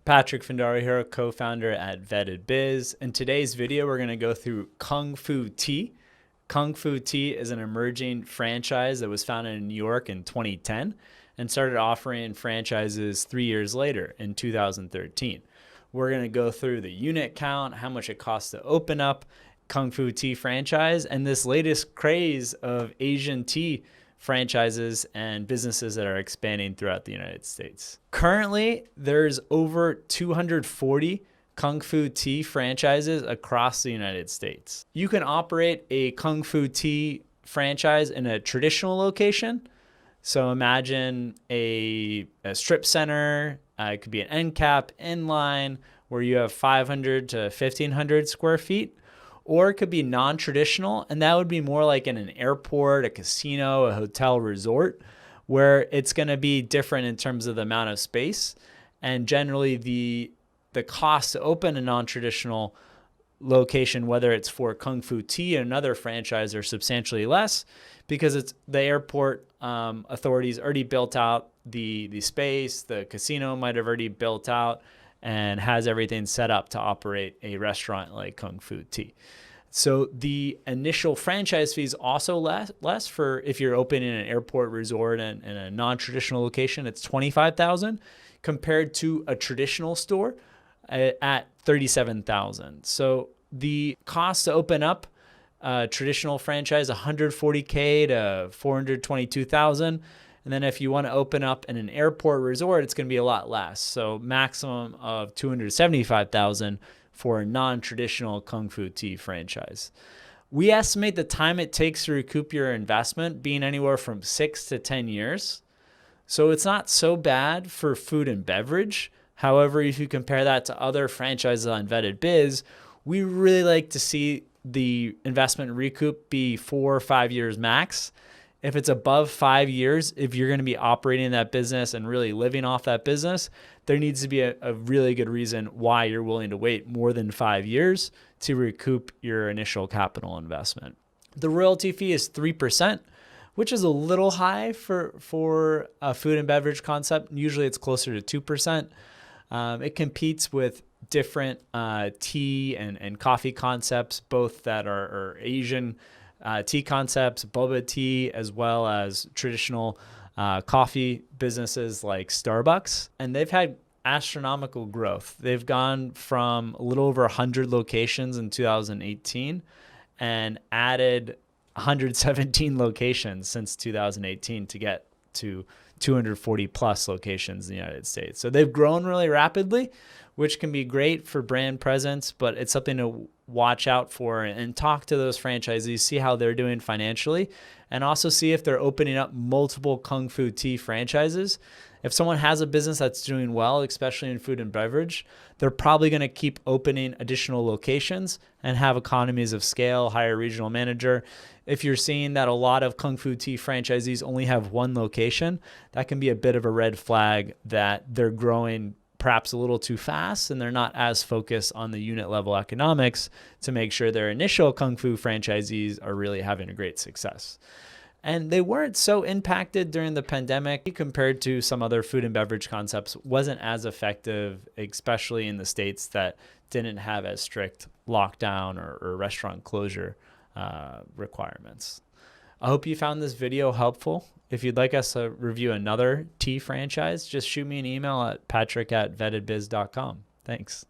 Patrick Findari here, co-founder at Vetted Biz. In today's video, we're going to go through KungFu Tea. KungFu Tea is an emerging franchise that was founded in New York in 2010 and started offering franchises 3 years later in 2013. We're going to go through the unit count, how much it costs to open up KungFu Tea franchise, and this latest craze of Asian tea franchises and businesses that are expanding throughout the United States. Currently, there's over 240 KungFu Tea franchises across the United States. You can operate a KungFu Tea franchise in a traditional location. So imagine a strip center, it could be an end cap, inline, where you have 500 to 1,500 square feet. Or it could be non-traditional, and that would be more like in an airport, a casino, a hotel resort, where it's going to be different in terms of the amount of space. And generally, the cost to open a non-traditional location, whether it's for KungFu Tea or another franchise, are substantially less because it's the airport authorities already built out the space. The casino might have already built out and has everything set up to operate a restaurant like KungFu Tea. So the initial franchise fee is also less for if you're opening an airport resort and in a non-traditional location, it's $25,000 compared to a traditional store at $37,000. So the cost to open up a traditional franchise, $140K to $422,000. And then if you want to open up in an airport resort, it's going to be a lot less. So maximum of $275,000 for a non-traditional KungFu Tea franchise. We estimate the time it takes to recoup your investment being anywhere from 6 to 10 years. So it's not so bad for food and beverage. However, if you compare that to other franchises on Vetted Biz, we really like to see the investment recoup be 4 or 5 years max. If it's above 5 years, if you're going to be operating that business and really living off that business, there needs to be a really good reason why you're willing to wait more than 5 years to recoup your initial capital investment. The royalty fee is 3%, which is a little high for a food and beverage concept. Usually it's closer to 2%. It competes with different tea and coffee concepts, both that are Asian tea concepts, boba tea, as well as traditional coffee businesses like Starbucks. And they've had astronomical growth. They've gone from a little over 100 locations in 2018 and added 117 locations since 2018 to get to 240 plus locations in the United States. So they've grown really rapidly, which can be great for brand presence, but it's something to watch out for and talk to those franchisees, see how they're doing financially, and also see if they're opening up multiple KungFu Tea franchises. If someone has a business that's doing well, especially in food and beverage, they're probably going to keep opening additional locations and have economies of scale, hire a regional manager. If you're seeing that a lot of KungFu Tea franchisees only have one location, that can be a bit of a red flag that they're growing perhaps a little too fast and they're not as focused on the unit level economics to make sure their initial KungFu franchisees are really having a great success. And they weren't so impacted during the pandemic compared to some other food and beverage concepts, wasn't as effective, especially in the states that didn't have as strict lockdown or restaurant closure requirements. I hope you found this video helpful. If you'd like us to review another tea franchise, just shoot me an email at patrick@vettedbiz.com. Thanks.